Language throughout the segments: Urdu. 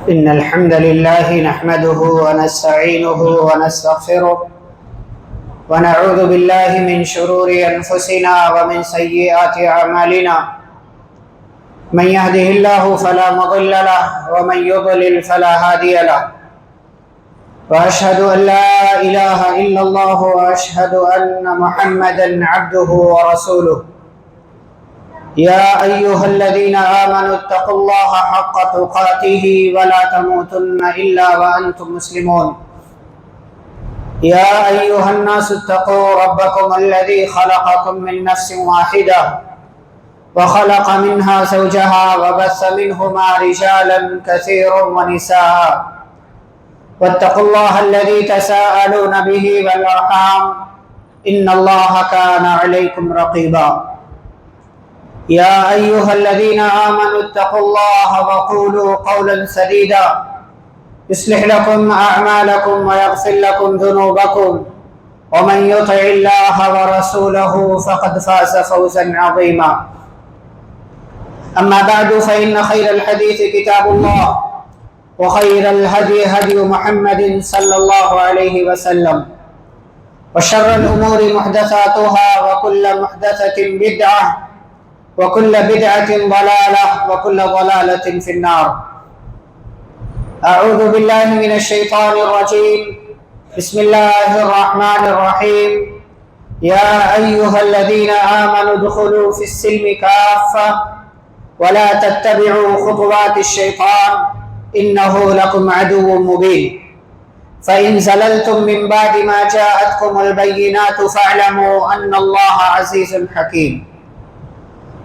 إن الحمد لله نحمده ونستعينه ونستغفره ونعوذ بالله من شرور أنفسنا ومن سيئات أعمالنا من يهده الله فلا مضل له ومن يضلل فلا هادي له وأشهد أن لا إله إلا الله وأشهد أن محمدا عبده ورسوله يا أيها الذين آمنوا اتقوا الله حق تقاته ولا تموتن إلا وأنتم مسلمون يا أيها الناس اتقوا ربكم الذي خلقكم من نفس واحدة وخلق منها زوجها وبث منهما رجالا كثيرا ونساء واتقوا الله الذي تساءلون به والأرحام إن الله كان عليكم رقيبا يا أيها الذين آمنوا اتقوا الله وقولوا قولا سديدا يصلح لكم أعمالكم ويغفر لكم ذنوبكم ومن يطع الله ورسوله فقد فاز فوزا عظيما أما بعد فإن خير الحديث كتاب الله وخير الهدي هدي محمد صلى الله عليه وسلم وشر الأمور محدثاتها وكل محدثة بدعة وكل بدعة ضلالة وكل ضلالة في النار أعوذ بالله من الشيطان الرجيم بسم الله الرحمن الرحيم يا أيها الذين آمنوا ادخلوا في السلم كافة ولا تتبعوا خطوات الشيطان إنه لكم عدو مبين فإن زللتم من بعد ما جاءتكم البينات فاعلموا أن الله عزيز حكيم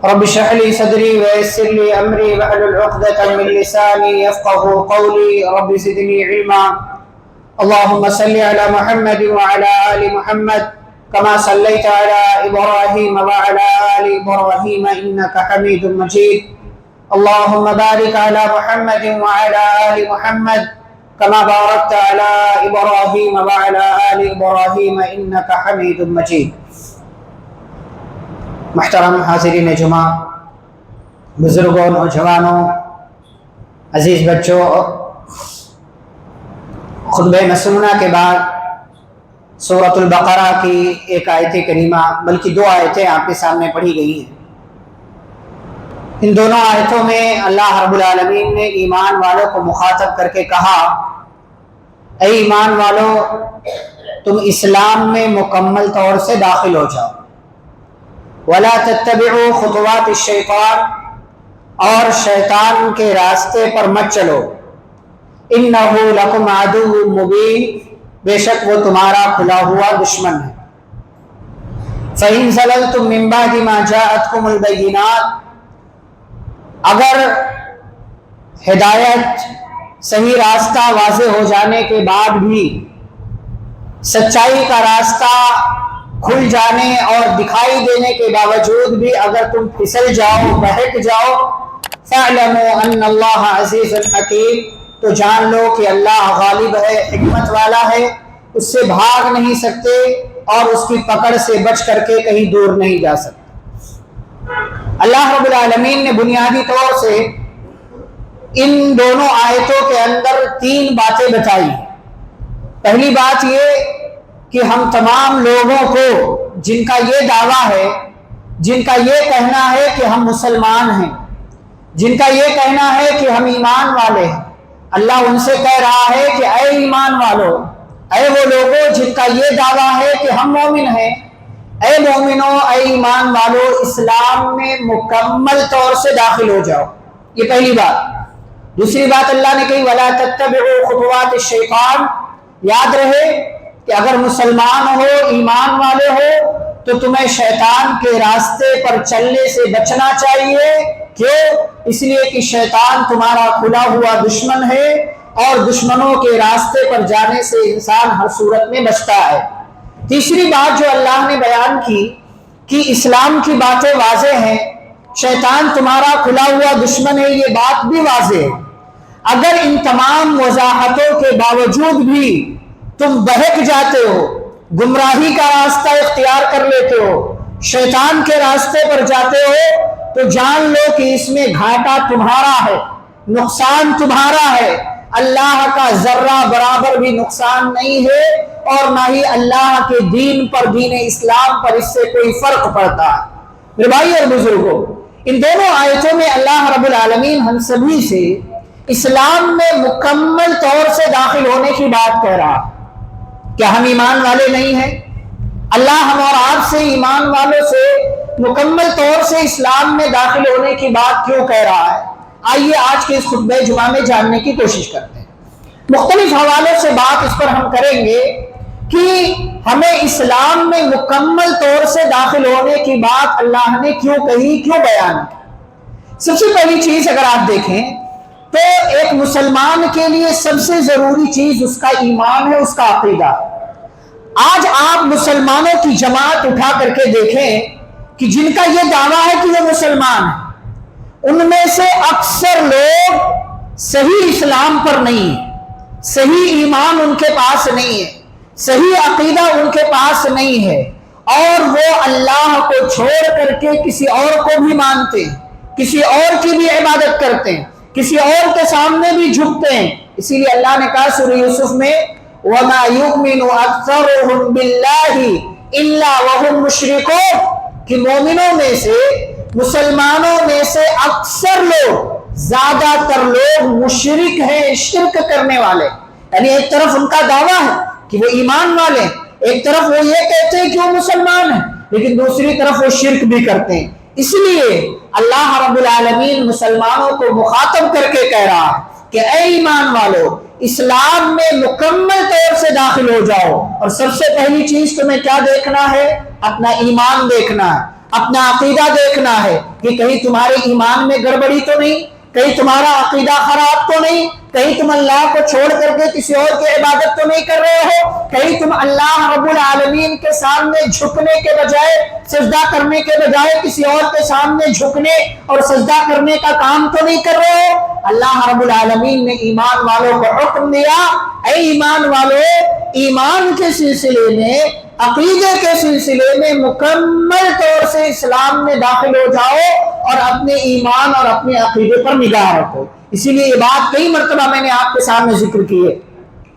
رب اشرح لي صدري ويسر لي امري واحلل عقدة من لساني يفقهوا قولي رب زدني علما اللهم صل على محمد وعلى ال محمد كما صليت على ابراهيم وعلى ال ابراهيم انك حميد مجيد اللهم بارك على محمد وعلى ال محمد كما باركت على ابراهيم وعلى ال ابراهيم انك حميد مجيد محترم حاضرین جمعہ، بزرگوں نوجوانوں، عزیز بچوں، خطبہ مسنونہ کے بعد سورۃ البقرہ کی ایک آیت کریمہ بلکہ دو آیتیں آپ کے سامنے پڑھی گئی ہیں۔ ان دونوں آیتوں میں اللہ رب العالمین نے ایمان والوں کو مخاطب کر کے کہا، اے ایمان والو، تم اسلام میں مکمل طور سے داخل ہو جاؤ، وَلَا تَتَّبِعُوا خُطُوَاتِ الشَّيْطَانِ، اور شیطان کے راستے پر مت چلو، إِنَّهُ لَكُمْ عَدُوٌّ مُبِينٌ، بے شک وہ تمہارا کھلا ہوا دشمن ہے۔ فَإِن زَلَلْتُم مِّن بَعْدِ مَا جَاءَتْكُمُ الْبَيِّنَاتُ، اگر ہدایت صحیح راستہ واضح ہو جانے کے بعد بھی سچائی کا راستہ کھل جانے اور دکھائی دینے کے باوجود بھی اگر تم پھسل جاؤ، بہک جاؤ، فَاعْلَمُوا أَنَّ اللَّهَ عَزِيزٌ حَكِيمٌ، تو جان لو کہ اللہ غالب ہے، حکمت والا ہے، اس سے بھاگ نہیں سکتے اور اس کی پکڑ سے بچ کر کے کہیں دور نہیں جا سکتے۔ اللہ رب العالمین نے بنیادی طور سے ان دونوں آیتوں کے اندر تین باتیں بتائی۔ پہلی بات یہ کہ ہم تمام لوگوں کو جن کا یہ دعویٰ ہے، جن کا یہ کہنا ہے کہ ہم مسلمان ہیں، جن کا یہ کہنا ہے کہ ہم ایمان والے ہیں، اللہ ان سے کہہ رہا ہے کہ اے ایمان والو، اے وہ لوگوں جن کا یہ دعویٰ ہے کہ ہم مومن ہیں، اے مومنوں، اے ایمان والو، اسلام میں مکمل طور سے داخل ہو جاؤ۔ یہ پہلی بات۔ دوسری بات اللہ نے کہی وَلَا تَتَّبِعُوا خُطُوَاتِ الشَّيْطَانِ، یاد رہے کہ اگر مسلمان ہو، ایمان والے ہو، تو تمہیں شیطان کے راستے پر چلنے سے بچنا چاہیے۔ کیوں؟ اس لیے کہ شیطان تمہارا کھلا ہوا دشمن ہے اور دشمنوں کے راستے پر جانے سے انسان ہر صورت میں بچتا ہے۔ تیسری بات جو اللہ نے بیان کی کہ اسلام کی باتیں واضح ہیں، شیطان تمہارا کھلا ہوا دشمن ہے، یہ بات بھی واضح ہے۔ اگر ان تمام وضاحتوں کے باوجود بھی تم بہک جاتے ہو، گمراہی کا راستہ اختیار کر لیتے ہو، شیطان کے راستے پر جاتے ہو، تو جان لو کہ اس میں گھاٹا تمہارا ہے، نقصان تمہارا ہے، اللہ کا ذرہ برابر بھی نقصان نہیں ہے، اور نہ ہی اللہ کے دین پر، دین اسلام پر اس سے کوئی فرق پڑتا ہے۔ میرے بھائی اور بزرگوں، ان دونوں آیتوں میں اللہ رب العالمین ہم سبھی سے اسلام میں مکمل طور سے داخل ہونے کی بات کہہ رہا ہے۔ کیا ہم ایمان والے نہیں ہیں؟ اللہ ہم اور آپ سے، ایمان والوں سے مکمل طور سے اسلام میں داخل ہونے کی بات کیوں کہہ رہا ہے؟ آئیے آج کے اس خطبہ جمعہ میں جاننے کی کوشش کرتے ہیں۔ مختلف حوالوں سے بات اس پر ہم کریں گے کہ ہمیں اسلام میں مکمل طور سے داخل ہونے کی بات اللہ نے کیوں کہی، کیوں بیان کی۔ سب سے پہلی چیز اگر آپ دیکھیں تو ایک مسلمان کے لیے سب سے ضروری چیز اس کا ایمان ہے، اس کا عقیدہ۔ آج آپ مسلمانوں کی جماعت اٹھا کر کے دیکھیں کہ جن کا یہ دعویٰ ہے کہ وہ مسلمان ہیں، ان میں سے اکثر لوگ صحیح اسلام پر نہیں ہیں، صحیح ایمان ان کے پاس نہیں ہے، صحیح عقیدہ ان کے پاس نہیں ہے، اور وہ اللہ کو چھوڑ کر کے کسی اور کو بھی مانتے ہیں، کسی اور کی بھی عبادت کرتے ہیں، کسی اور کے سامنے بھی جھکتے ہیں۔ اسی لیے اللہ نے کہا سورہ یوسف میں وَمَا يُؤْمِنُ أَكْثَرُهُمْ بِاللَّهِ إِلَّا وَهُمْ مُشْرِكُونَ کہ مومنوں میں سے، مسلمانوں میں سے اکثر لوگ، زیادہ تر لوگ مشرک ہیں، شرک کرنے والے۔ یعنی ایک طرف ان کا دعویٰ ہے کہ وہ ایمان والے، ایک طرف وہ یہ کہتے ہیں کہ وہ مسلمان ہیں، لیکن دوسری طرف وہ شرک بھی کرتے ہیں۔ اس لیے اللہ رب العالمین مسلمانوں کو مخاطب کر کے کہہ رہا ہے کہ اے ایمان والو، اسلام میں مکمل طور سے داخل ہو جاؤ، اور سب سے پہلی چیز تمہیں کیا دیکھنا ہے؟ اپنا ایمان دیکھنا ہے، اپنا عقیدہ دیکھنا ہے کہ کہیں تمہارے ایمان میں گڑبڑی تو نہیں، کہیں تمہارا عقیدہ خراب تو نہیں، کہیں تم اللہ کو چھوڑ کر کے کسی اور کی عبادت تو نہیں کر رہے ہو، کہیں تم اللہ رب العالمین کے سامنے جھکنے کے بجائے، سجدہ کرنے کے بجائے کسی اور کے سامنے جھکنے اور سجدہ کرنے کا کام تو نہیں کر رہے ہو۔ اللہ رب العالمین نے ایمان والوں کو حکم دیا، اے ایمان والو، ایمان کے سلسلے میں، عقیدے کے سلسلے میں مکمل طور سے اسلام میں داخل ہو جاؤ، اور اپنے ایمان اور اپنے عقیدے پر نگاہ رکھو۔ اسی لیے یہ بات کئی مرتبہ میں نے آپ کے سامنے ذکر کی ہے۔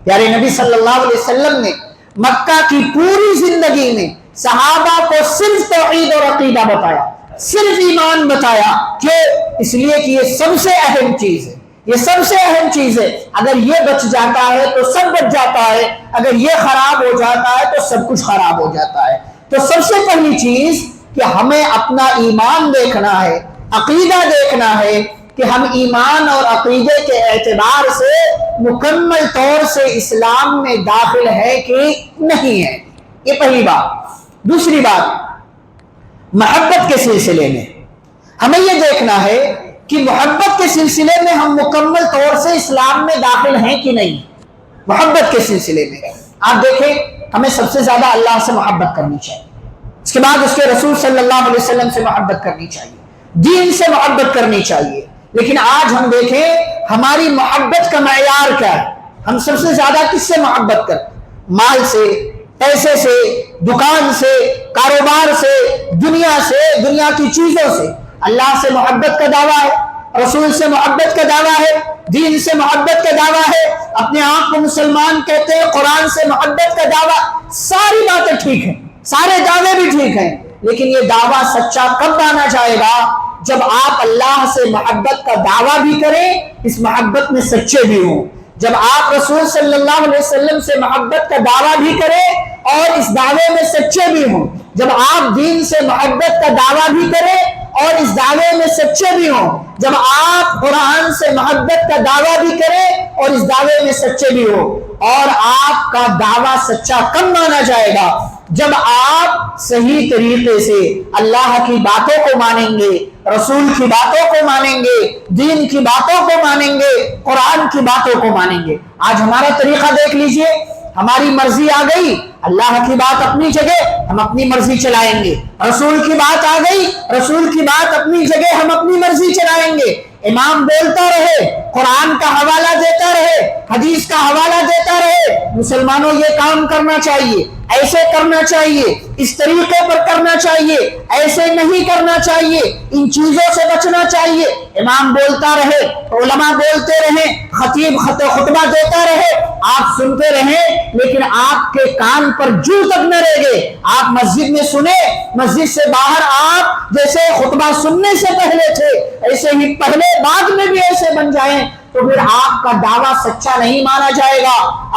پیارے نبی صلی اللہ علیہ وسلم نے مکہ کی پوری زندگی میں صحابہ کو صرف توحید اور عقیدہ بتایا، صرف ایمان بتایا۔ کیوں؟ اس لیے کہ یہ سب سے اہم چیز ہے، یہ سب سے اہم چیز ہے۔ اگر یہ بچ جاتا ہے تو سب بچ جاتا ہے، اگر یہ خراب ہو جاتا ہے تو سب کچھ خراب ہو جاتا ہے۔ تو سب سے پہلی چیز کہ ہمیں اپنا ایمان دیکھنا ہے، عقیدہ دیکھنا ہے کہ ہم ایمان اور عقیدے کے اعتبار سے مکمل طور سے اسلام میں داخل ہے کہ نہیں ہے۔ یہ پہلی بات۔ دوسری بات، محبت کے سلسلے میں ہمیں یہ دیکھنا ہے کہ محبت کے سلسلے میں ہم مکمل طور سے اسلام میں داخل ہیں کہ نہیں۔ محبت کے سلسلے میں آپ دیکھیں، ہمیں سب سے زیادہ اللہ سے محبت کرنی چاہیے، اس کے بعد اس کے رسول صلی اللہ علیہ وسلم سے محبت کرنی چاہیے، دین سے محبت کرنی چاہیے۔ لیکن آج ہم دیکھیں ہماری محبت کا معیار کیا ہے۔ ہم سب سے زیادہ کس سے محبت کرتے ہیں؟ مال سے، پیسے سے، دکان سے، کاروبار سے، دنیا سے، دنیا کی چیزوں سے۔ اللہ سے محبت کا دعویٰ ہے، رسول سے محبت کا دعویٰ ہے، دین سے محبت کا دعویٰ ہے، اپنے آپ کو مسلمان کہتے ہیں، قرآن سے محبت کا دعویٰ۔ ساری باتیں ٹھیک ہیں، سارے دعوے بھی ٹھیک ہیں، لیکن یہ دعویٰ سچا کب مانا جائے گا؟ جب آپ اللہ سے محبت کا دعویٰ بھی کریں، اس محبت میں سچے بھی ہوں۔ جب آپ رسول صلی اللہ علیہ وسلم سے محبت کا دعویٰ بھی کریں اور اس دعوے میں سچے بھی ہوں، جب آپ دین سے محبت کا دعویٰ بھی کریں اور اس دعوے میں سچے بھی ہوں، جب آپ قرآن سے محبت کا دعویٰ بھی کریں اور اس دعوے میں سچے بھی ہوں۔ اور آپ کا دعویٰ سچا کب مانا جائے گا؟ جب آپ صحیح طریقے سے اللہ کی باتوں کو مانیں گے، رسول کی باتوں کو مانیں گے، دین کی باتوں کو مانیں گے، قرآن کی باتوں کو مانیں گے۔ آج ہمارا طریقہ دیکھ لیجئے، ہماری مرضی آ گئی، اللہ کی بات اپنی جگہ، ہم اپنی مرضی چلائیں گے۔ رسول کی بات آ گئی، رسول کی بات اپنی جگہ، ہم اپنی مرضی چلائیں گے۔ امام بولتا رہے، قرآن کا حوالہ دیتا رہے، حدیث کا حوالہ دیتا رہے، مسلمانوں یہ کام کرنا چاہیے۔ ایسے کرنا چاہیے، اس طریقے پر کرنا چاہیے، ایسے نہیں کرنا چاہیے، ان چیزوں سے بچنا چاہیے۔ امام بولتا رہے، علماء بولتے رہے، خطیب خطبہ دیتا رہے، آپ سنتے رہے، لیکن آپ کے کان پر جو تک نہ رہ گئے۔ آپ مسجد میں سنے، مسجد سے باہر آپ جیسے خطبہ سننے سے پہلے تھے ایسے ہی پہلے بعد میں بھی ایسے بن جائیں، تو پھر آپ کا دعویٰ سچا نہیں مانا جائے گا،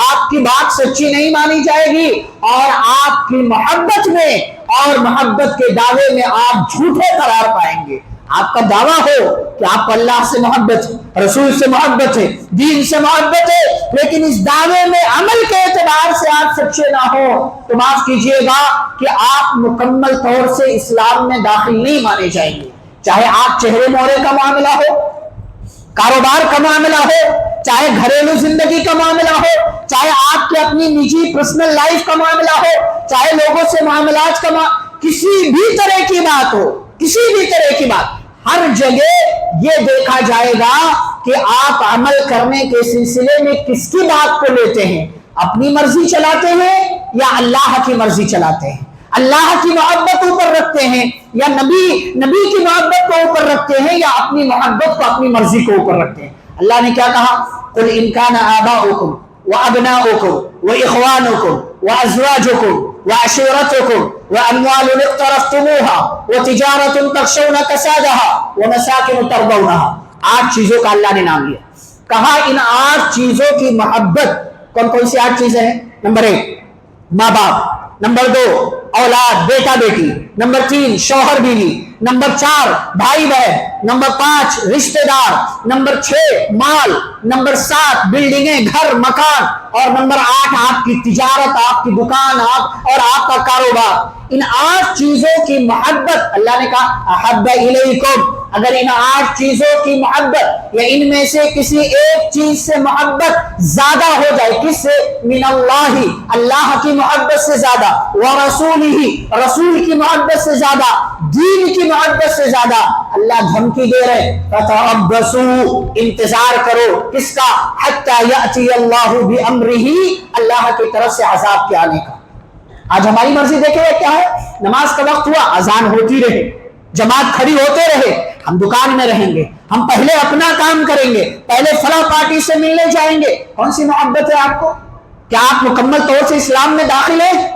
آپ کی بات سچی نہیں مانی جائے گی، اور آپ کی محبت میں اور محبت کے دعوے میں آپ جھوٹے قرار پائیں گے۔ آپ کا دعویٰ ہو کہ آپ کو اللہ سے محبت ہے، رسول سے محبت ہے، دین سے محبت ہے، لیکن اس دعوے میں عمل کے اعتبار سے آپ سچے نہ ہو، تو معاف کیجئے گا کہ آپ مکمل طور سے اسلام میں داخل نہیں مانے جائیں گے۔ چاہے آپ چہرے مہرے کا معاملہ ہو، کاروبار کا معاملہ ہو، چاہے گھریلو زندگی کا معاملہ ہو، چاہے آپ کی اپنی نجی پرسنل لائف کا معاملہ ہو، چاہے لوگوں سے معاملات کا کسی بھی طرح کی بات ہو، کسی بھی طرح کی بات، ہر جگہ یہ دیکھا جائے گا کہ آپ عمل کرنے کے سلسلے میں کس کی بات کو لیتے ہیں، اپنی مرضی چلاتے ہیں یا اللہ کی مرضی چلاتے ہیں، اللہ کی محبت اوپر رکھتے ہیں یا نبی کی محبت کو اوپر رکھتے ہیں، یا اپنی محبت کو اپنی مرضی کو اوپر رکھتے ہیں۔ اللہ نے کیا کہا؟ قل ان کان آباؤکم وابناؤکم واخوانکم وازواجکم وعشیرتکم واموال اقترفتموها وتجارۃ تخشون کسادها ومساکن ترضونها، 8 چیزوں کا اللہ نے نام لیا، کہا ان 8 چیزوں کی محبت کون کون سی 8 چیزیں ہیں؟ نمبر 1 ماں باپ، نمبر 2 اولاد بیٹا بیٹی، نمبر 3 شوہر بیوی، نمبر 4 بھائی بہن، نمبر 5 رشتہ دار، نمبر 6 مال، نمبر 7 بلڈنگیں گھر مکان، اور نمبر 8 آپ کی تجارت، آپ کی دکان اور آپ کا کاروبار۔ ان 8 چیزوں کی محبت اللہ نے کہا احب الیکم، اگر ان 8 چیزوں کی محبت یا ان میں سے کسی ایک چیز سے محبت زیادہ ہو جائے، کس سے؟ من اللہ، اللہ کی محبت سے زیادہ، ورسولہ، رسول کی محبت سے زیادہ، دین کی محبت سے زیادہ، اللہ دھمکی دے رہے فتربصوا، انتظار کرو، کس کا؟ حتی یأتی اللہ بامرہ، اللہ کی طرف سے عذاب کے آنے کا۔ آج ہماری مرضی دیکھیں کیا ہے؟ نماز کا وقت ہوا، اذان ہوتی رہے، جماعت کھڑی ہوتے رہے، ہم دکان میں رہیں گے، ہم پہلے اپنا کام کریں گے، پہلے فلاں پارٹی سے ملنے جائیں گے۔ کون سی محبت ہے آپ کو؟ کیا آپ مکمل طور سے اسلام میں داخل ہیں؟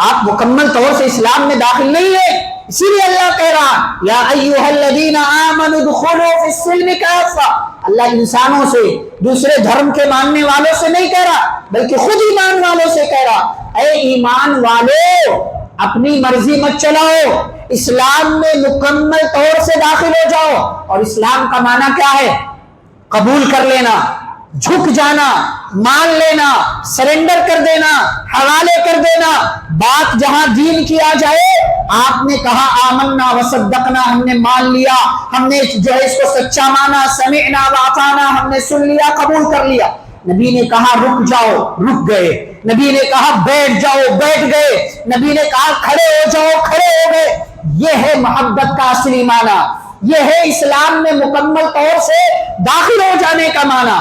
آپ مکمل طور سے اسلام میں داخل نہیں ہیں، اسی لیے اللہ کہہ رہا یا ایھا الذین آمنوا ادخلوا فی السلم کافہ، اللہ انسانوں سے، دوسرے دھرم کے ماننے والوں سے نہیں کہہ رہا بلکہ خود ایمان والوں سے کہہ رہا، اے ایمان والو اپنی مرضی مت چلاؤ، اسلام میں مکمل طور سے داخل ہو جاؤ۔ اور اسلام کا معنی کیا ہے؟ قبول کر لینا، جھک جانا، مان لینا، سرنڈر کر دینا، حوالے کر دینا۔ بات جہاں دین کی آ جائے، آپ نے کہا آمنا وصدقنا، ہم نے مان لیا، ہم نے جو ہے اس کو سچا مانا، سمعنا واطعنا، ہم نے سن لیا، قبول کر لیا۔ نبی نے کہا رک جاؤ، رک گئے، نبی نے کہا بیٹھ جاؤ، بیٹھ گئے، نبی نے کہا کھڑے ہو جاؤ، کھڑے ہو گئے۔ یہ ہے محبت کا اصلی معنی، یہ ہے اسلام میں مکمل طور سے داخل ہو جانے کا معنی۔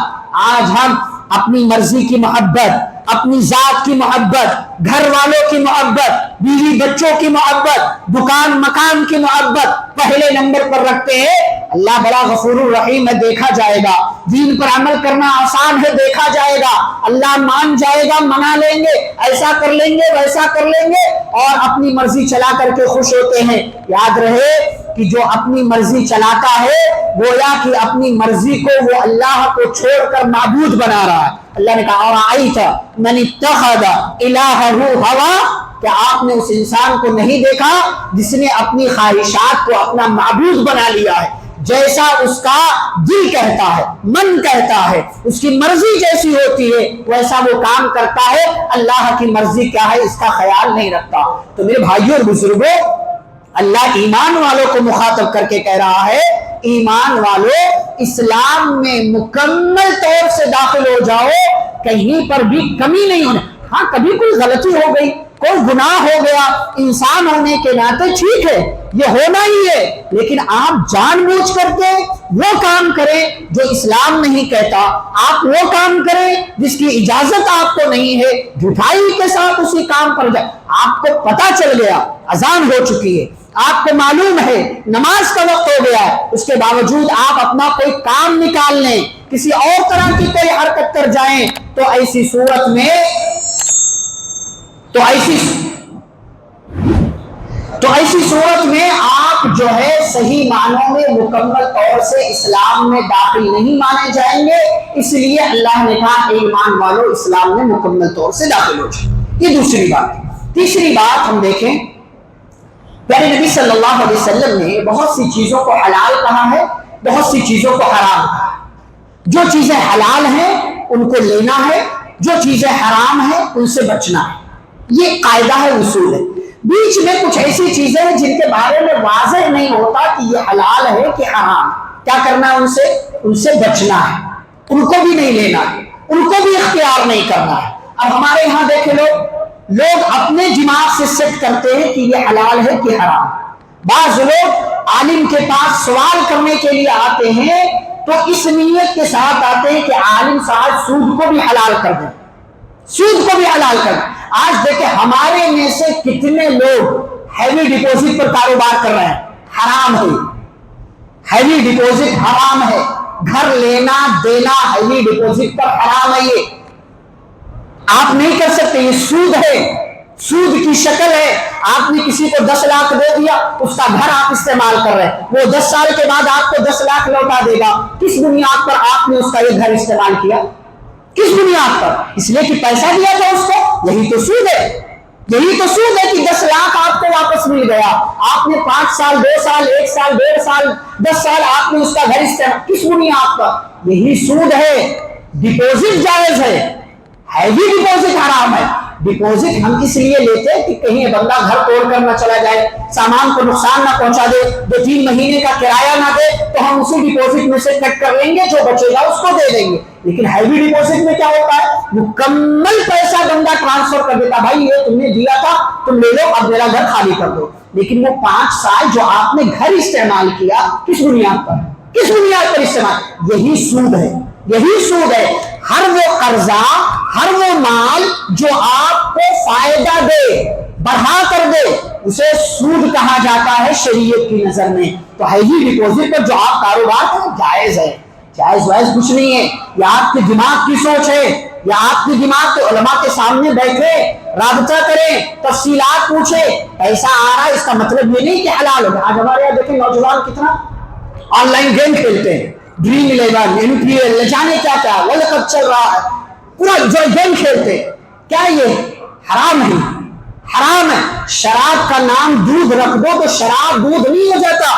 آج ہم اپنی مرضی کی محبت، اپنی ذات کی محبت، گھر والوں کی محبت، بیوی بچوں کی محبت، دکان مکان کی محبت پہلے نمبر پر رکھتے ہیں۔ اللہ بڑا غفور الرحیم ہے، دیکھا جائے گا، دین پر عمل کرنا آسان ہے، دیکھا جائے گا، اللہ مان جائے گا، منا لیں گے، ایسا کر لیں گے، ویسا کر لیں گے، اور اپنی مرضی چلا کر کے خوش ہوتے ہیں۔ یاد رہے کہ جو اپنی مرضی چلاتا ہے گویا کہ اپنی مرضی کو وہ اللہ کو چھوڑ کر معبود بنا رہا ہے۔ اللہ نے کہا اَرَأَيْتَ مَنِ اتَّخَذَ إِلَٰهَهُ هَوَاهُ، کہ آپ نے اس انسان کو نہیں دیکھا جس نے اپنی خواہشات کو اپنا معبود بنا لیا ہے، جیسا اس کا دل کہتا ہے، من کہتا ہے، اس کی مرضی جیسی ہوتی ہے ویسا وہ کام کرتا ہے، اللہ کی مرضی کیا ہے اس کا خیال نہیں رکھتا۔ تو میرے بھائیوں اور بزرگوں، اللہ ایمان والوں کو مخاطب کر کے کہہ رہا ہے ایمان والو اسلام میں مکمل طور سے داخل ہو جاؤ، کہیں پر بھی کمی نہیں ہونے۔ ہاں کبھی کوئی غلطی ہو گئی، کوئی گناہ ہو گیا انسان ہونے کے ناطے ٹھیک ہے یہ ہونا ہی ہے، لیکن آپ جان بوجھ کر کے وہ کام کریں جو اسلام نہیں کہتا، آپ وہ کام کریں جس کی اجازت آپ کو نہیں ہے، جھوٹائی کے ساتھ اسی کام پر جائیں۔ آپ کو پتا چل گیا اذان ہو چکی ہے، آپ کو معلوم ہے نماز کا وقت ہو گیا ہے، اس کے باوجود آپ اپنا کوئی کام نکال لیں، کسی اور طرح کی کوئی حرکت کر جائیں، تو ایسی صورت میں آپ جو ہے صحیح معنوں میں مکمل طور سے اسلام میں داخل نہیں مانے جائیں گے، اس لیے اللہ نے کہا اے ایمان والو اسلام میں مکمل طور سے داخل ہو جائیں۔ یہ دوسری بات ہے۔ تیسری بات ہم دیکھیں، پیارے نبی صلی اللہ علیہ وسلم نے بہت سی چیزوں کو حلال کہا ہے، بہت سی چیزوں کو حرام کہا ہے۔ جو چیزیں حلال ہیں ان کو لینا ہے، جو چیزیں حرام ہیں ان سے بچنا ہے، یہ قاعدہ ہے، اصول ہے۔ بیچ میں کچھ ایسی چیزیں ہیں جن کے بارے میں واضح نہیں ہوتا کہ یہ حلال ہے کہ حرام، کیا کرنا ہے؟ ان سے بچنا ہے، ان کو بھی نہیں لینا ہے، ان کو بھی اختیار نہیں کرنا ہے۔ اب ہمارے یہاں دیکھے لوگ اپنے دماغ سے سیٹ کرتے ہیں کہ یہ حلال ہے کہ حرام۔ بعض لوگ عالم کے پاس سوال کرنے کے لیے آتے ہیں تو اس نیت کے ساتھ آتے ہیں کہ عالم صاحب سود کو بھی حلال کر دیں، سود کو بھی حلال کر دیں۔ آج دیکھیں ہمارے میں سے کتنے لوگ ہیوی ڈپوزٹ پر کاروبار کر رہے ہیں، حرام ہے، ہیوی ڈپوزٹ حرام ہے، گھر لینا دینا ہیوی ڈپوزٹ پر حرام ہے، یہ آپ نہیں کر سکتے، یہ سود ہے، سود کی شکل ہے۔ آپ نے کسی کو 10 لاکھ دے دیا، اس کا گھر آپ استعمال کر رہے ہیں، وہ 10 سال کے بعد آپ کو 10 لاکھ لوٹا دے گا، کس بنیاد پر آپ نے اس کا یہ گھر استعمال کیا؟ کس بنیاد پر؟ اس لیے کہ پیسہ دیا تھا اس کو، یہی تو سود ہے، یہی تو سود ہے کہ 10 لاکھ آپ کو واپس مل گیا، آپ نے 5 سال 2 سال 1 سال 1.5 سال 10 سال آپ نے اس کا گھر استعمال، کس بنیاد پر؟ یہی سود ہے۔ ڈپوزٹ جائز ہے، ہیوی ڈپوزٹ حرام ہے۔ ڈپوزٹ ہم اس لیے لیتے کہ کہیں بندہ گھر توڑ کر نہ چلا جائے، سامان کو نقصان نہ پہنچا دے، 2-3 مہینے کا کرایہ نہ دے، تو ہم اسی ڈپوزٹ میں سے کٹ کر لیں گے، جو بچے گا اس کو دے دیں گے۔ لیکن ہیوی ڈپوزٹ میں کیا ہوتا ہے؟ مکمل پیسہ بندہ ٹرانسفر کر دیتا، بھائی یہ تم نے دیا تھا تم لے لو، اب میرا گھر خالی کر دو۔ لیکن وہ 5 سال جو آپ نے گھر استعمال کیا، کس بنیاد پر؟ کس بنیاد پر استعمال؟ یہی سود ہے، یہی سود ہے۔ ہر وہ قرضہ، ہر وہ مال جو آپ کو فائدہ دے، بڑھا کر دے، اسے سود کہا جاتا ہے شریعت کی نظر میں۔ تو ہیوی ڈپوزٹ پر جو آپ کاروبار کریں جائز ہے، جائز وائز کچھ نہیں ہے، یہ آپ کے دماغ کی سوچ ہے، یا آپ کے دماغ کے علماء کے سامنے بیٹھے رابطہ کریں، تفصیلات پوچھیں، پیسہ آ رہا ہے اس کا مطلب یہ نہیں کہ حلال ہوگا۔ آج ہمارے یہاں دیکھیں نوجوان کتنا آن لائن گیم کھیلتے ہیں، ڈریم 11 MPL نہ جانے کیا کیا ورلڈ کپ چل رہا ہے، پورا جو گیم کھیلتے، کیا یہ حرام ہے؟ حرام ہے۔ شراب کا نام دودھ رکھ دو تو شراب دودھ نہیں ہو جاتا،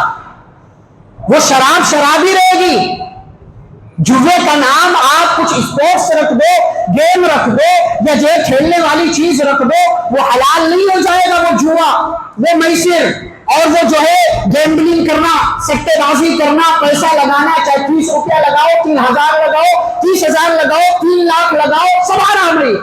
وہ شراب شراب ہی رہے گی۔ جوے کا نام آپ کچھ اسپورٹس رکھ دو، گیم رکھ دو، یا جو کھیلنے والی چیز رکھ دو، وہ حلال نہیں ہو جائے گا۔ وہ جوا، وہ میسر، اور وہ جو ہے گیمبلنگ کرنا، سٹے بازی کرنا، پیسہ لگانا، چاہے 30 روپیہ لگاؤ، 3000 لگاؤ، 30,000 لگاؤ، 3 لاکھ لگاؤ، سب حرام ہے۔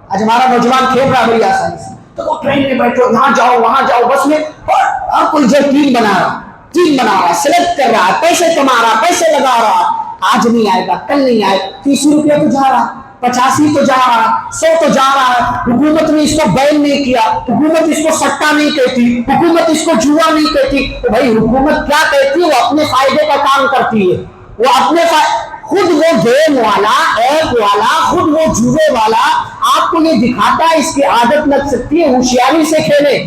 آج ہمارا نوجوان کھیل رہا بڑی آسانی سے، تو وہ ٹرین میں بیٹھو، یہاں جاؤ وہاں جاؤ، بس میں اور کوئی جو ٹیم بنا رہا، سلیکٹ کر رہا ہے، پیسے کما رہا، پیسے لگا رہا، آج نہیں آئے گا، کل نہیں آئے، 30 روپیہ تو جا رہا، 85 تو جا رہا، 100 تو جا رہا ہے۔ حکومت نے اس کو بین نہیں کیا، حکومت اس کو سٹا نہیں کہتی، حکومت اس کو جوا نہیں کہتی، تو بھائی حکومت کیا کہتی ہے؟ وہ اپنے فائدے کا کام کرتی ہے، وہ اپنے خود وہ گیم والا، ایپ والا، خود وہ جوے والا آپ کو یہ دکھاتا ہے اس کی عادت لگ سکتی ہے، ہوشیاری سے کھیلے،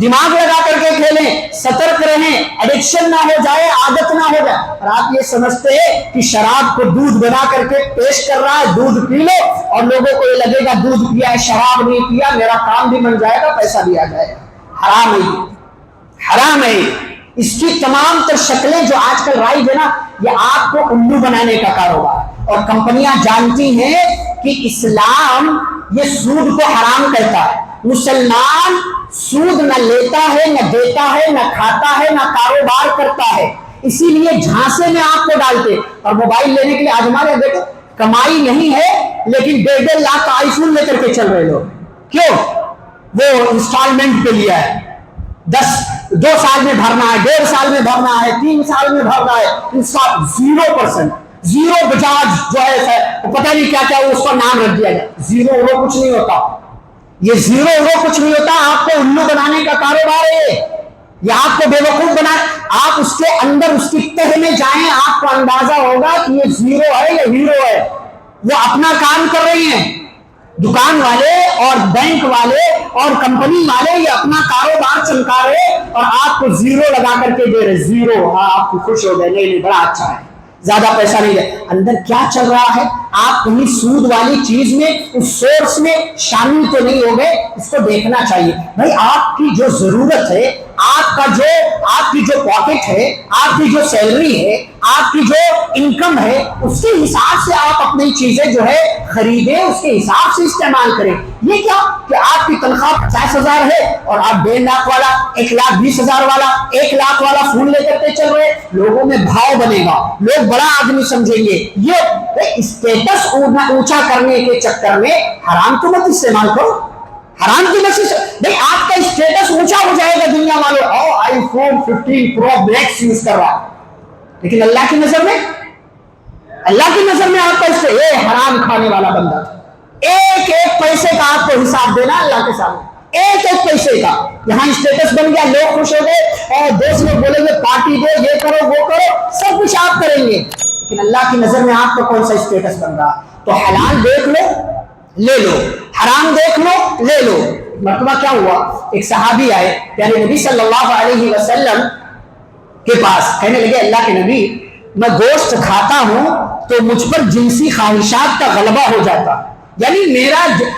دماغ لگا کر کے کھیلیں، سترک رہیں، ایڈکشن نہ ہو جائے، عادت نہ ہو جائے۔ اور آپ یہ سمجھتے ہیں کہ شراب کو دودھ بنا کر کے پیش کر رہا ہے، دودھ پی لو، اور لوگوں کو یہ لگے گا دودھ پیا ہے، شراب نہیں پیا، میرا کام بھی بن جائے گا، پیسہ بھی آ جائے گا۔ حرام ہے، حرام ہے۔ اس کی تمام تر شکلیں جو آج کل رائج ہے نا، یہ آپ کو الو بنانے کا کاروبار، اور کمپنیاں جانتی ہیں کہ اسلام یہ سود کو حرام کہتا ہے۔ مسلمان سود نہ لیتا ہے، نہ دیتا ہے، نہ کھاتا ہے، نہ کاروبار کرتا ہے، اسی لیے جھانسے میں آپ کو ڈالتے۔ اور موبائل لینے کے لیے آج ہمارے دیکھو کمائی نہیں ہے، لیکن 1.5 لاکھ کا آئی فون لے کر کے چل رہے لوگ، کیوں؟ وہ انسٹالمنٹ پہ لیا ہے، 2 سال میں بھرنا ہے، 1.5 سال میں بھرنا ہے، 3 سال میں بھرنا ہے، 0%، زیرو بجاج جو ہے پتہ نہیں کیا کیا اس کا نام رکھ دیا گیا، زیرو وہ کچھ نہیں ہوتا، یہ زیرو وہ کچھ نہیں ہوتا، آپ کو الو بنانے کا کاروبار ہے، یہ آپ کو بیوقوف بنا، آپ اس کے اندر اس کی تہ میں جائیں، آپ کو اندازہ ہوگا کہ یہ زیرو ہے یا ہیرو ہے، وہ اپنا کام کر رہی ہیں، دکان والے اور بینک والے اور کمپنی والے یہ اپنا کاروبار چمکا رہے اور آپ کو زیرو لگا کر کے دے رہے، زیرو، ہاں آپ کو خوش ہو گئے، نہیں بڑا اچھا ہے، زیادہ پیسہ نہیں ہے، اندر کیا چل رہا ہے، آپ کہیں سود والی چیز میں اس سورس میں شامل تو نہیں ہو گئے، اس کو دیکھنا چاہیے بھائی، آپ کی جو ضرورت ہے، آپ کی جو پاکٹ ہے، آپ کی جو سیلری ہے، آپ کی جو انکم ہے، اس کے حساب سے آپ اپنی چیزیں جو ہے خریدیں، اس کے حساب سے استعمال کریں، یہ کیا کہ آپ کی تنخواہ 50,000 ہے اور آپ 1.5 لاکھ والا، 1,20,000 والا، 1 لاکھ والا فون لے کر کے چل رہے، لوگوں میں بھاؤ بنے گا، لوگ بڑا آدمی سمجھیں گے، یہ اسٹیٹس اونچا کرنے کے چکر میں حرام تو مت استعمال کرو، حرام کی بخشش نہیں، آپ کا اسٹیٹس اونچا ہو جائے گا، دنیا والوں آئی فون 15 پرو میکس یوز کر رہا، لیکن اللہ کی نظر میں آپ کا یہ حرام کھانے والا بندہ تھا، ایک پیسے کا آپ کو حساب دینا اللہ کے سامنے، ایک پیسے کا، یہاں اسٹیٹس بن گیا، لوگ خوش ہو گئے اور دوست لوگ بولیں گے پارٹی دو، یہ کرو وہ کرو، سب کچھ آپ کریں گے، لیکن اللہ کی نظر میں آپ کا کون سا اسٹیٹس بن رہا؟ تو حلال دیکھ لو لے لو، حرام دیکھ لو لے لو۔ مرتبہ کیا ہوا، ایک صحابی آئے پیارے نبی صلی اللہ علیہ وسلم کے پاس، کہنے لگے اللہ کے نبی، میں گوشت کھاتا ہوں تو مجھ پر جنسی خواہشات کا غلبہ ہو جاتا، یعنی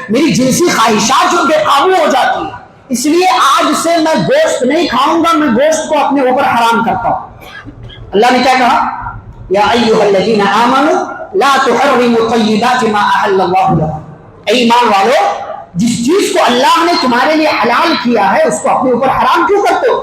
میری جنسی خواہشات جو بے قابو ہو جاتی ہے، اس لیے آج سے میں گوشت نہیں کھاؤں گا، میں گوشت کو اپنے اوپر حرام کرتا ہوں۔ اللہ نے کیا کہا، یا ایھا الذین آمنوا لا تحرموا طیبات ما احل اللہ لکم، اے ایمان والو، جس چیز کو اللہ نے تمہارے لیے حلال کیا ہے اس کو اپنے اوپر حرام کیوں کرتے ہو؟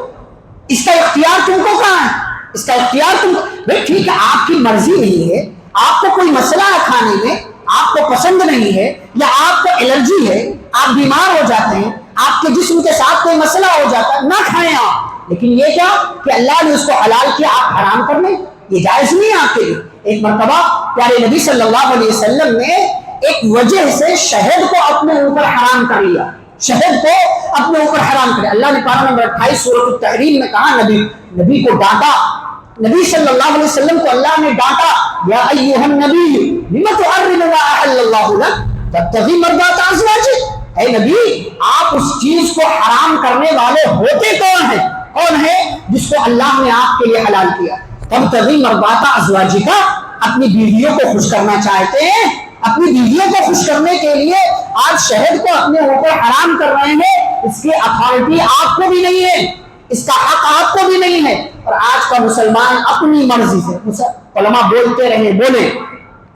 اس کا اختیار تم کو کہاں ہے؟ اس کا اختیار تم بھائی ٹھیک ہے، آپ کی مرضی نہیں ہے، آپ کو کوئی مسئلہ ہے کھانے میں، آپ کو پسند نہیں ہے، یا آپ کو الرجی ہے، آپ بیمار ہو جاتے ہیں، آپ کے جسم کے ساتھ کوئی مسئلہ ہو جاتا ہے، نہ کھائیں آپ، لیکن یہ کیا کہ اللہ نے اس کو حلال کیا، آپ حرام کر لیں، یہ جائز نہیں ہے آپ کے لیے۔ ایک مرتبہ پیارے نبی صلی اللہ علیہ وسلم نے ایک وجہ سے شہد کو اپنے اوپر حرام کر لیا، شہد کو اپنے اوپر حرام کر لیا۔ اللہ نے پارہ نمبر 28 سورۃ التحریم میں کہا، نبی کو ڈانٹا، نبی صلی اللہ علیہ وسلم کو اللہ نے ڈانٹا، یا ایھا النبی لم تحرم ما احل اللہ لک تبتغی مرضات ازواجک، اے نبی آپ اس چیز کو حرام کرنے والے ہوتے کون ہیں جس کو اللہ نے آپ کے لیے حلال کیا، تبتغی مرضات ازواجک، اپنی بیویوں کو خوش کرنا چاہتے ہیں، اپنی بیویوں کو خوش کرنے کے لیے آج شہد کو اپنے اوپر حرام کر رہے ہیں، اس کی اتھارٹی آپ کو بھی نہیں ہے، اس کا حق آپ کو بھی نہیں ہے، اور آج کا مسلمان اپنی مرضی سے، علماء بولتے رہے بولے،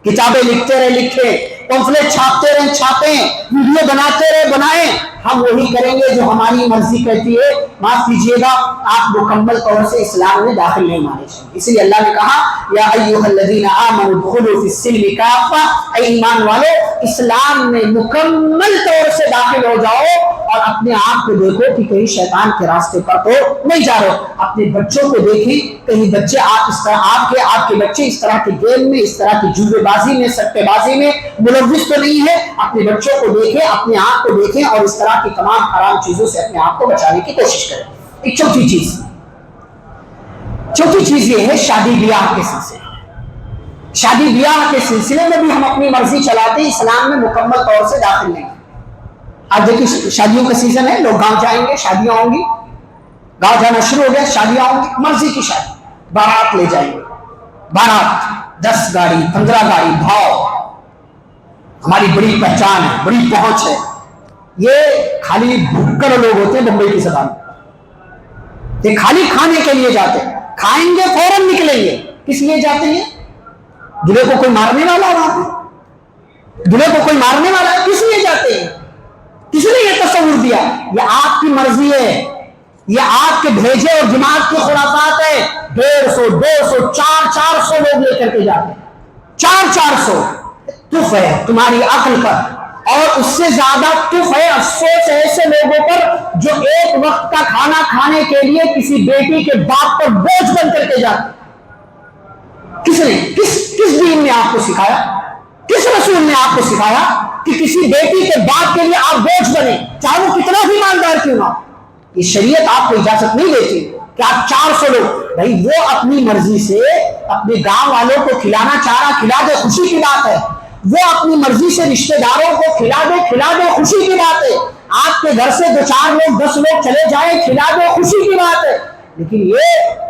کتابیں لکھتے رہے لکھیں، پمفلٹ چھاپتے رہے چھاپیں، ویڈیو بناتے رہے بنائیں، ہم وہی کریں گے جو ہماری مرضی کہتی ہے، معاف کیجیے گا آپ مکمل طور سے اسلام میں داخل نہیں مانے جائیں۔ اس لیے اللہ نے کہا، یا ایھا الذین آمنوا ادخلوا فی السلم کافہ، اے ایمان والو اسلام میں مکمل طور سے داخل ہو جاؤ، اور اپنے آپ کو دیکھو کہ کہیں شیطان کے راستے پر تو نہیں جا رہے، اپنے بچوں کو دیکھیں کہیں بچے آپ کے بچے اس طرح کے گیم میں، اس طرح کی جوے بازی میں، سٹے بازی میں ملوث تو نہیں ہے، اپنے بچوں کو دیکھیں، اپنے آپ کو دیکھیں، اور اس طرح کی تمام حرام چیزوں سے اپنے آپ کو بچانے کی کوشش کریں۔ ایک چوتھی چیز یہ ہے شادی بیاہ کے سلسلے، شادی بیاہ کے سلسلے میں بھی ہم اپنی مرضی چلاتے ہیں، اسلام میں مکمل طور سے داخل نہیں۔ آج دیکھیے شادیوں کا سیزن ہے، لوگ گاؤں جائیں گے، شادیاں ہوں گی، گاؤں جانا شروع ہو گیا، شادیاں ہوں گی، مرضی کی شادی، بارات لے جائیں گے، بارات 10 گاڑی 15 گاڑی، بھاؤ، ہماری بڑی پہچان ہے، بڑی پہنچ ہے، یہ خالی بھکڑ لوگ ہوتے ہیں بمبئی کی زبان، یہ خالی کھانے کے لیے جاتے ہیں، کھائیں گے فوراً نکلیں گے، کس لیے جاتے ہیں؟ دلہے کو کوئی مارنے والا ہے وہاں پہ، دلہے کو کوئی مارنے والا ہے، کس لیے جاتے ہیں؟ کس نے یہ تصور دیا؟ یہ آپ کی مرضی ہے، یہ آپ کے بھیجے اور دماغ کی خرافات ہے۔ 150 200 400 لوگ لے کر کے جاتے ہیں، 400 تف ہے تمہاری عقل پر اور اس سے زیادہ تف ہے، افسوس ہے ایسے لوگوں پر جو ایک وقت کا کھانا کھانے کے لیے کسی بیٹی کے باپ پر بوجھ بن کر کے جاتے۔ کس نے کس دین نے آپ کو سکھایا، کس رسول نے آپ کو سکھایا کہ کسی بیٹی کے باپ کے لیے آپ بوجھ بنے، چاہے وہ کتنا بھی ایماندار کیوں نہ؟ یہ شریعت آپ کو اجازت نہیں دیتی کہ آپ 400 لوگ، بھائی وہ اپنی مرضی سے اپنے گاؤں والوں کو کھلانا چاہ رہا کھلا دے، خوشی کی بات ہے۔ وہ اپنی مرضی سے رشتہ داروں کو کھلا دے، خوشی کی بات ہے۔ آپ کے گھر سے 2-4 لوگ 10 لوگ چلے جائیں، کھلا دے، خوشی کی بات ہے۔ لیکن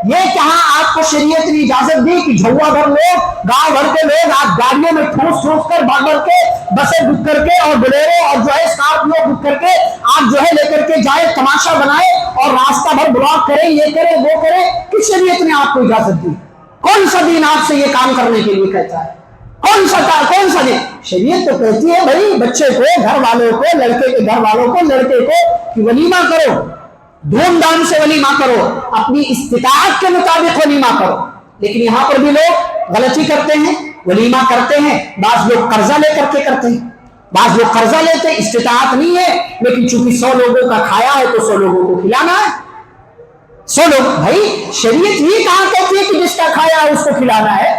یہ کہاں آپ کو شریعت نے اجازت دی کہ جھوا بھر لوگ، گاؤں بھر کے لوگ آپ گاڑیوں میں ٹھوس کر بھر کے بسیں بک کر کے اور بلیرو اور جو ہے اسکارپیو بک کر کے آپ جو ہے لے کر کے جائے، تماشا بنائے اور راستہ بھر بلاک کریں، یہ کریں وہ کریں؟ کس شریعت نے آپ کو اجازت دی؟ کون سا دین آپ سے یہ کام کرنے کے لیے کہتا ہے؟ کون سا دین؟ شریعت تو کہتی ہے بھائی بچے کو، گھر والوں کو، لڑکے کے گھر والوں کو، لڑکے کو کہ ولیمہ کرو، دھوم دھام سے ولیمہ کرو، اپنی استطاعت کے مطابق ولیمہ کرو۔ لیکن یہاں پر بھی لوگ غلطی کرتے ہیں، ولیمہ کرتے ہیں، بعض لوگ قرضہ لے کر کے کرتے ہیں، بعض لوگ قرضہ لیتے ہیں، استطاعت نہیں ہے لیکن چونکہ 100 لوگوں کا کھایا ہے تو 100 لوگوں کو کھلانا ہے۔ 100 لوگ، بھائی شریعت یہ کہاں کہتی ہے کہ جس کا کھایا ہے اس کو کھلانا ہے؟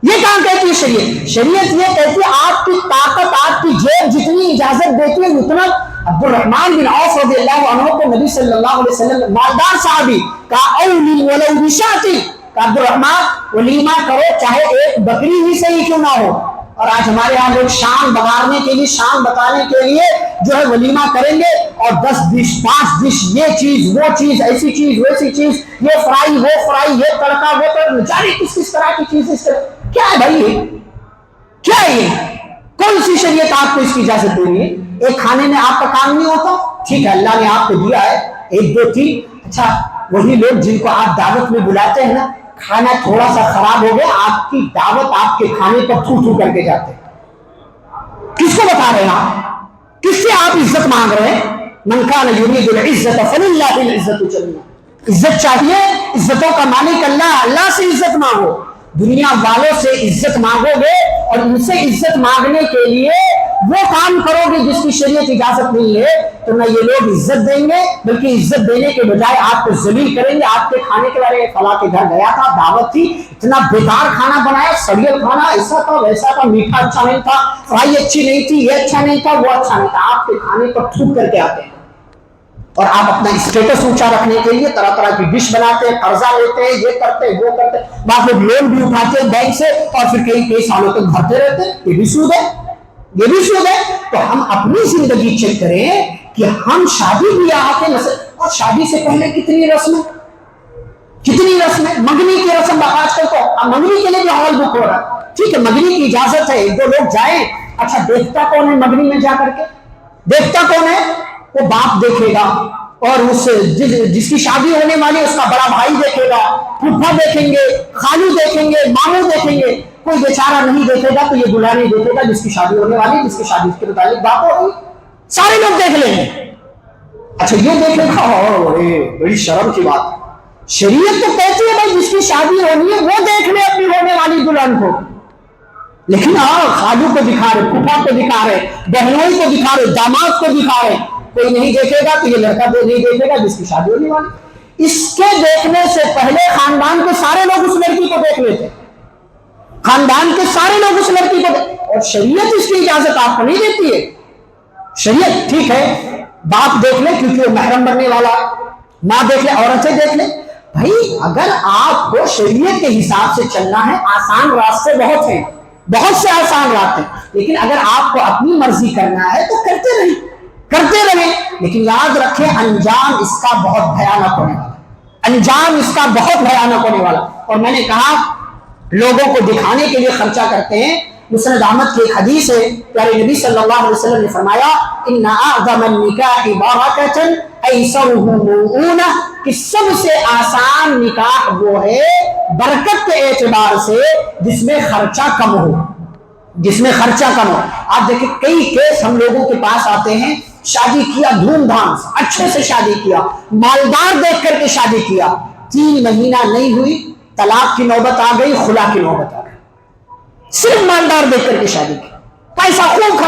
یہ کہاں کہتی ہے شریعت؟ شریعت یہ کہتی ہے آپ کی طاقت، آپ کی جیب جتنی اجازت دیتی ہے اتنا۔ عبد الرحمن بن عوف رضی اللہ عنہ کو نبی صلی اللہ علیہ وسلم، مالدار صحابی، کہا اولی ولو بشاۃ، کہ عبد الرحمن ولیمہ کرو چاہے ایک بکری ہی صحیح کیوں نہ ہو۔ اور آج ہمارے ہاں لوگ شان بگاڑنے کے لیے، شان بتانے کے لیے جو ہے ولیمہ کریں گے اور 10 ڈش 5 ڈش، یہ چیز وہ چیز، ایسی چیز ویسی چیز، یہ فرائی وہ فرائی، یہ تڑکا وہ تڑکا، جانے کس طرح کی چیز، اس طرح کیا ہے بھائی؟ یہ کیا ہے؟ یہ کون سی شریعت آپ کو اس کی اجازت دے رہی ہے؟ ایک کھانے میں آپ کا کام نہیں ہوتا؟ ٹھیک ہے، اللہ نے آپ کو دیا ہے 1 2 3، اچھا وہی لوگ جن کو آپ دعوت میں بلاتے ہیں نا، کھانا تھوڑا سا خراب ہو گیا، آپ کی دعوت آپ کے کھانے پر تھو کر کے جاتے ہیں۔ کس کو بتا رہے ہیں آپ؟ کس سے آپ عزت مانگ رہے ہیں؟ من کان یرید العزت فللہ العزت جميعا، عزت چاہیے، عزتوں کا مالک اللہ، اللہ سے عزت مانگو۔ دنیا والوں سے عزت مانگو گے اور ان سے عزت مانگنے کے لیے وہ کام کرو گے جس کی شریعت اجازت نہیں ہے تو نہ یہ لوگ عزت دیں گے، بلکہ عزت دینے کے بجائے آپ کو ذلیل کریں گے۔ آپ کے کھانے کے بارے میں، فلاں کے گھر گیا تھا، دعوت تھی، اتنا بیکار کھانا بنایا، سڑیل کھانا، ایسا تھا ویسا تھا، میٹھا اچھا نہیں تھا، فرائی اچھی نہیں تھی، یہ اچھا نہیں تھا، وہ اچھا نہیں تھا، آپ کے کھانے پر تھوک کر کے آتے ہیں اور آپ اپنا اسٹیٹس اونچا رکھنے کے لیے طرح طرح کی ڈش بناتے ہیں، قرضہ لیتے ہیں، یہ کرتے ہیں وہ کرتے ہیں، بعض لوگ لون بھی اٹھاتے ہیں بینک سے اور پھر کئی سالوں تک بھرتے رہتے ہیں۔ یہ بھی سود ہے، یہ بھی سود ہے۔ تو ہم اپنی زندگی چیک کریں کہ ہم شادی بیاہ کے مسئلے، اور شادی سے پہلے کتنی رسمیں، منگنی کی رسم آج کل تو منگنی کے لیے بھی ہال بک ہو رہا ہے۔ ٹھیک ہے، منگنی کی اجازت ہے، 1 2 لوگ جائیں، اچھا دیکھتا کون ہے منگنی میں جا کر کے؟ دیکھتا کون ہے؟ وہ باپ دیکھے گا اور اس جس کی شادی ہونے والی اس کا بڑا بھائی دیکھے گا، پھوپھا دیکھیں گے، خالو دیکھیں گے، ماموں دیکھیں گے، کوئی بیچارہ نہیں دیکھے گا تو یہ دلہا نہیں دیکھے گا جس کی شادی ہونے والی، جس کی شادی کے متعلق بات ہوگی، سارے لوگ دیکھ لیں گے۔ اچھا یہ دیکھے گا، بڑی شرم کی بات ہے۔ شریعت تو کہتی ہے بھائی جس کی شادی ہونی ہے وہ دیکھ لے اپنی ہونے والی دلہن کو، لیکن خالو کو دکھا رہے، پھوپھا کو دکھا رہے، بہنوئی کو دکھا رہے، داماد کو دکھا رہے، کوئی نہیں دیکھے گا تو یہ لڑکا نہیں دیکھے گا جس کی شادی ہونے والی۔ اس کے دیکھنے سے پہلے خاندان کے سارے لوگ اس لڑکی کو دیکھ لیتے، خاندان کے سارے لوگ اس لڑکی کو اور شریعت اس کی اجازت آپ کو نہیں دیتی ہے۔ شریعت ٹھیک ہے باپ دیکھ لے کیونکہ وہ محرم بننے والا ہے، ماں دیکھ لے، عورتیں دیکھ لے۔ بھائی اگر آپ کو شریعت کے حساب سے چلنا ہے، آسان راستے بہت ہیں، بہت سے آسان راستے، لیکن اگر آپ کو اپنی مرضی کرنا ہے تو کرتے رہیں، لیکن یاد رکھیں انجام اس کا بہت بھیانک ہونے والا، انجام اس کا بہت بھیانک ہونے والا۔ اور میں نے کہا لوگوں کو دکھانے کے لیے خرچہ کرتے ہیں۔ مسند احمد کی ایک حدیث ہے، پیارے نبی صلی اللہ علیہ وسلم نے فرمایا ان اعظم النکاح برکۃ ایسرہ مؤونہ، کہ سب سے آسان نکاح وہ ہے برکت کے اعتبار سے جس میں خرچہ کم ہو، جس میں خرچہ کم ہو۔ آپ دیکھیں کئی کیس ہم لوگوں کے پاس آتے ہیں، شادی کیا دھوم دھام سے، اچھے سے شادی کیا، مالدار دیکھ کر کے شادی کیا، 3 مہینہ نہیں ہوئی طلاق کی نوبت آ گئی، خلا کی نوبت آ گئی، صرف مالدار دیکھ کر کے شادی کی۔ پیسہ خوب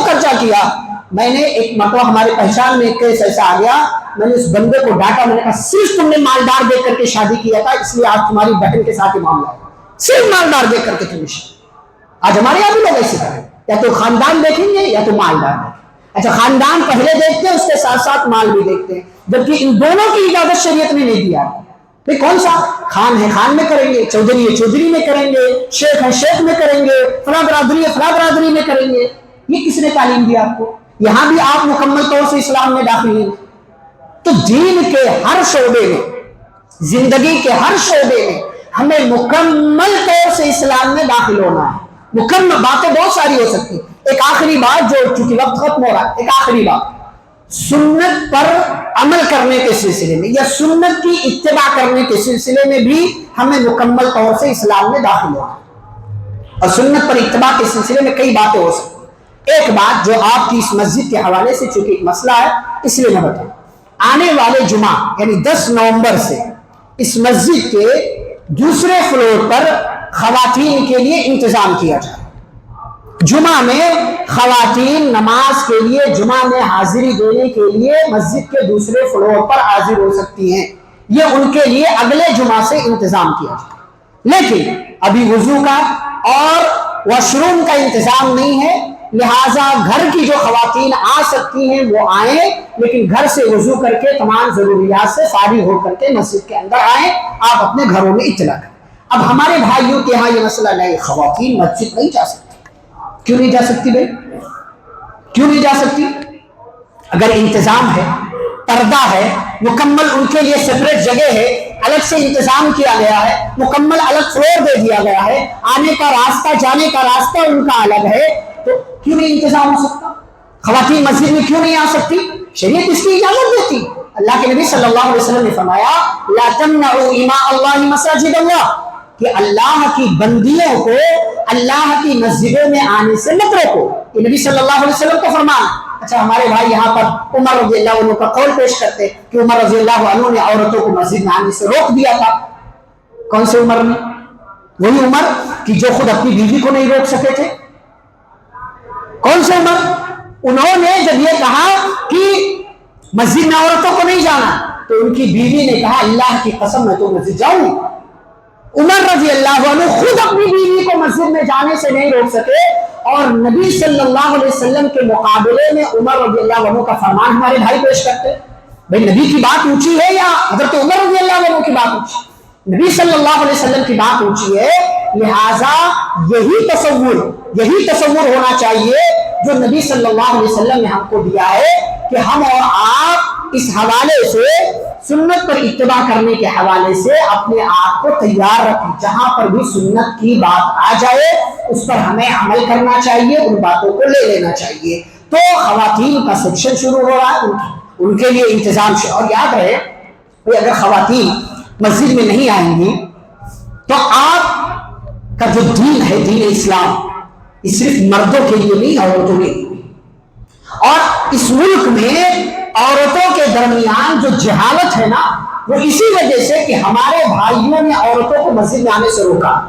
خرچہ کیا. میں نے ایک مرتبہ ہمارے پہچان میں ایک کیس ایسا آ گیا, میں نے اس بندے کو ڈانٹا, میں نے کہا صرف تم نے مالدار دیکھ کر کے شادی کیا تھا, اس لیے آج تمہاری بہن کے ساتھ یہ معاملہ ہے, صرف مالدار دیکھ کر کے تم نے. آج ہمارے یہاں بھی لوگ ایسے کریں, یا تو خاندان دیکھیں گے یا تو مالدار دیکھیں. اچھا, خاندان پہلے دیکھتے ہیں, اس کے ساتھ ساتھ مال بھی دیکھتے ہیں, جبکہ ان دونوں کی اجازت شریعت نے نہیں دیا. کون سا خان ہے خان میں کریں گے, چودھری ہے چودھری میں کریں گے, شیخ ہے شیخ میں کریں گے, فلاں برادری ہے فلاں برادری میں کریں گے. یہ کس نے تعلیم دیا آپ کو؟ یہاں بھی آپ مکمل طور سے اسلام میں داخل ہیں. تو دین کے ہر شعبے میں, زندگی کے ہر شعبے میں ہمیں مکمل طور سے اسلام میں داخل ہونا ہے. مکمل باتیں بہت ساری ہو سکتی. ایک آخری بات, جو چونکہ وقت ختم ہو رہا ہے, ایک آخری بات, سنت پر عمل کرنے کے سلسلے میں یا سنت کی اتباع کرنے کے سلسلے میں بھی ہمیں مکمل طور سے اسلام میں داخل ہونا ہے. اور سنت پر اتباع کے سلسلے میں کئی باتیں ہو سکتی. ایک بات جو آپ کی اس مسجد کے حوالے سے چونکہ ایک مسئلہ ہے اس لیے میں بتاؤں, آنے والے جمعہ یعنی 10 نومبر سے اس مسجد کے دوسرے فلور پر خواتین کے لیے انتظام کیا جائے. جمعہ میں خواتین نماز کے لیے جمعہ میں حاضری دینے کے لیے مسجد کے دوسرے فلور پر حاضر ہو سکتی ہیں. یہ ان کے لیے اگلے جمعہ سے انتظام کیا جائے. لیکن ابھی وضو کا اور واش روم کا انتظام نہیں ہے, لہٰذا گھر کی جو خواتین آ سکتی ہیں وہ آئیں, لیکن گھر سے وضو کر کے تمام ضروریات سے فارغ ہو کر کے مسجد کے اندر آئیں. آپ اپنے گھروں میں اطلاع کریں. اب ہمارے بھائیوں کے ہاں یہ مسئلہ نہیں, خواتین مسجد نہیں جا سکتی. کیوں نہیں جا سکتی بھائی؟ کیوں نہیں جا سکتی؟ اگر انتظام ہے, پردہ ہے, مکمل ان کے لیے سپریٹ جگہ ہے, الگ سے انتظام کیا گیا ہے, مکمل الگ فلور دے دیا گیا ہے, آنے کا راستہ جانے کا راستہ ان کا الگ ہے, تو کیوں نہیں انتظام ہو سکتا؟ خواتین مسجد میں کیوں نہیں آ سکتی؟ شریعت اس کی اجازت دیتی. اللہ کے نبی صلی اللہ علیہ وسلم نے فرمایا لا تمنعوا اماء اللہ مساجد اللہ, کہ اللہ کی بندیوں کو اللہ کی مسجدوں میں آنے سے مت روکو. یہ نبی صلی اللہ علیہ وسلم کا فرمان. اچھا, ہمارے بھائی یہاں پر عمر رضی اللہ عنہ کا قول پیش کرتے کہ عمر رضی اللہ عنہ نے عورتوں کو مسجد میں آنے سے روک دیا تھا. کون سے عمر نے؟ وہی عمر کہ جو خود اپنی بیوی کو نہیں روک سکے تھے. کون سے عمر؟ انہوں نے جب یہ کہا کہ مسجد میں عورتوں کو نہیں جانا تو ان کی بیوی نے کہا اللہ کی قسم میں تو مسجد جاؤں گی. عمر رضی اللہ عنہ خود اپنی بیوی کو مسجد میں جانے سے نہیں روک سکے, اور نبی صلی اللہ علیہ وسلم کے مقابلے میں عمر رضی اللہ عنہ کا فرمان ہمارے بھائی پیش کرتے. بھائی نبی کی بات اونچی ہے یا حضرت عمر رضی اللہ عنہ کی بات اونچی؟ نبی صلی اللہ علیہ وسلم کی بات اونچی ہے, لہذا یہی تصور ہونا چاہیے جو نبی صلی اللہ علیہ وسلم نے ہم کو دیا ہے کہ ہم اور آپ اس حوالے سے, سنت پر اتباع کرنے کے حوالے سے اپنے آپ کو تیار رکھیں. جہاں پر بھی سنت کی بات آ جائے اس پر ہمیں عمل کرنا چاہیے, ان باتوں کو لے لینا چاہیے. تو خواتین کا سیکشن شروع ہو رہا ہے, ان کے لیے انتظام. اور یاد رہے اگر خواتین مسجد میں نہیں آئیں گی تو آپ کا جو دین ہے, دین اسلام, یہ صرف مردوں کے لیے نہیں عورتوں کے لیے. اور اس ملک میں عورتوں کے درمیان جو جہالت ہے نا, وہ اسی وجہ سے کہ ہمارے بھائیوں نے عورتوں کو مسجد میں آنے سے روکا.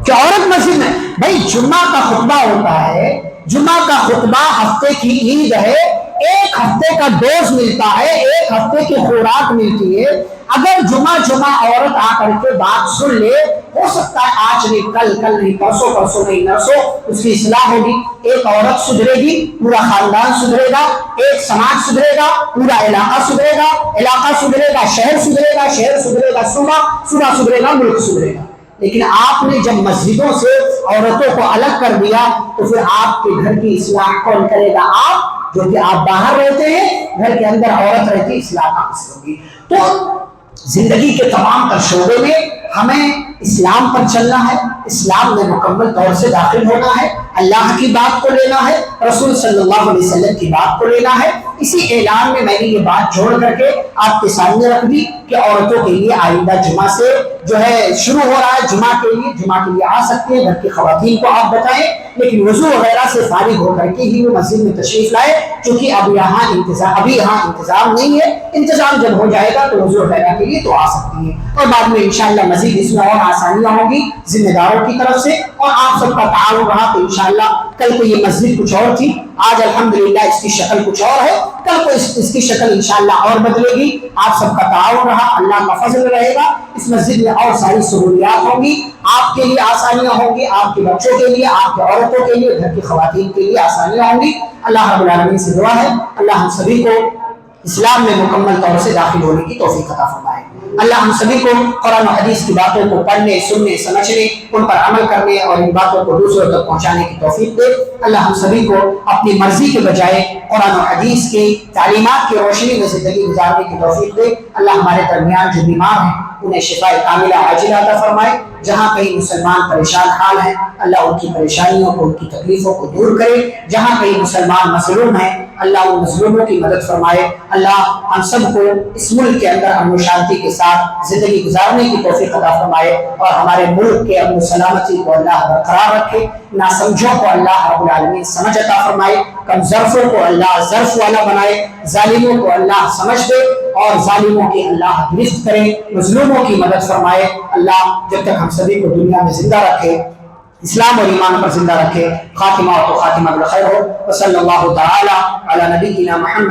کہ عورت مسجد میں, بھائی جمعہ کا خطبہ ہوتا ہے, جمعہ کا خطبہ ہفتے کی عید ہے, ایک ہفتے کا ڈوز ملتا ہے, ایک ہفتے کی خوراک ملتی ہے. اگر جمعہ عورت آ کر کے بات سن لے, ہو سکتا ہے آج نہیں کل, کل نہیں پرسوں, پرسوں نہیں نرسوں اس کی اصلاح ہوگی. ایک عورت سدھرے گی, پورا خاندان سدھرے گا, ایک سماج سدھرے گا, پورا علاقہ سدھرے گا, علاقہ سدھرے گا, شہر سدھرے گا, شہر سدھرے گا, صوبہ سدھرے گا, ملک سدھرے گا. لیکن آپ نے جب مسجدوں سے عورتوں کو الگ کر دیا تو پھر آپ کے گھر کی اصلاح کون کرے گا؟ آپ, جو کہ آپ باہر رہتے ہیں, گھر کے اندر عورت رہتی, اصلاح کہاں سے ہوگی؟ تو زندگی کے تمام تر شعبے میں ہمیں اسلام پر چلنا ہے, اسلام میں مکمل طور سے داخل ہونا ہے, اللہ کی بات کو لینا ہے, رسول صلی اللہ علیہ وسلم کی بات کو لینا ہے. اسی اعلان میں نے یہ بات جوڑ کر کے آپ کے سامنے رکھ دی. کہ عورتوں کے لیے آئندہ جمعہ سے جو ہے شروع ہو رہا ہے جمعہ کے لیے آ سکتے ہیں. گھر کی خواتین کو آپ بتائیں، لیکن وضو وغیرہ سے فارغ ہو کر کے ہی وہ مسجد میں تشریف لائے، چونکہ ابھی یہاں انتظام نہیں ہے. انتظام جب ہو جائے گا تو وضو وغیرہ کے لیے تو آ سکتی ہیں، اور بعد میں انشاءاللہ مزید اس میں اور آسانیاں ہوں گی ذمہ داروں کی طرف سے، اور آپ سب کا تعاون رہا تو انشاءاللہ. کل کو یہ مسجد کچھ اور تھی، آج الحمدللہ اس کی شکل کچھ اور ہے، کل کو اس کی شکل انشاءاللہ اور بدلے گی. آپ سب کا تعاون رہا، اللہ کا فضل رہے گا، اس مسجد میں اور ساری سہولیات ہوں گی، آپ کے لیے آسانیاں ہوں گی، آپ کے بچوں کے لیے، آپ کے عورتوں کے لیے، گھر کی خواتین کے لیے آسانیاں ہوں گی. اللہ رب العالمین سے دعا ہے اللہ ہم سبھی کو اسلام میں مکمل طور سے داخل ہونے کی توفیق عطا فرمائے. اللہ ہم سبھی کو قرآن و حدیث کی باتوں کو پڑھنے، سننے، سمجھنے، ان پر عمل کرنے اور ان باتوں کو دوسروں تک پہنچانے کی توفیق دے. اللہ ہم سبھی کو اپنی مرضی کے بجائے قرآن و حدیث کی تعلیمات کی روشنی میں زندگی گزارنے کی توفیق دے. اللہ ہمارے درمیان جو بیمار ہیں انہیں شفاء کاملہ عاجلہ عطا فرمائے. جہاں کہیں مسلمان پریشان حال ہیں اللہ ان کی پریشانیوں کو، ان کی تکلیفوں کو دور کرے. جہاں کہیں مسلمان مظلوم ہیں اللہ ان مظلوموں کی مدد فرمائے. اللہ ہم سب کو اس ملک کے اندر امن و شانتی کے ساتھ زندگی گزارنے کی توفیق عطا فرمائے، اور ہمارے ملک کے امن و سلامتی کو اللہ برقرار رکھے. ناسمجھوں کو اللہ رب العالمین سمجھ عطا فرمائے، کم ظرفوں کو اللہ ظرف والا بنائے، ظالموں کو اللہ سمجھ دے اور ظالموں کی اللہ گرفت کرے، مظلوموں کی مدد فرمائے. اللہ جب تک ہم سبھی کو دنیا میں زندہ رکھے، اسلام اور ایمان پر زندہ رکھے. خاتمہ تو خاتمہ بالخیر ہو. وصلی اللہ تعالی علی نبینا محمد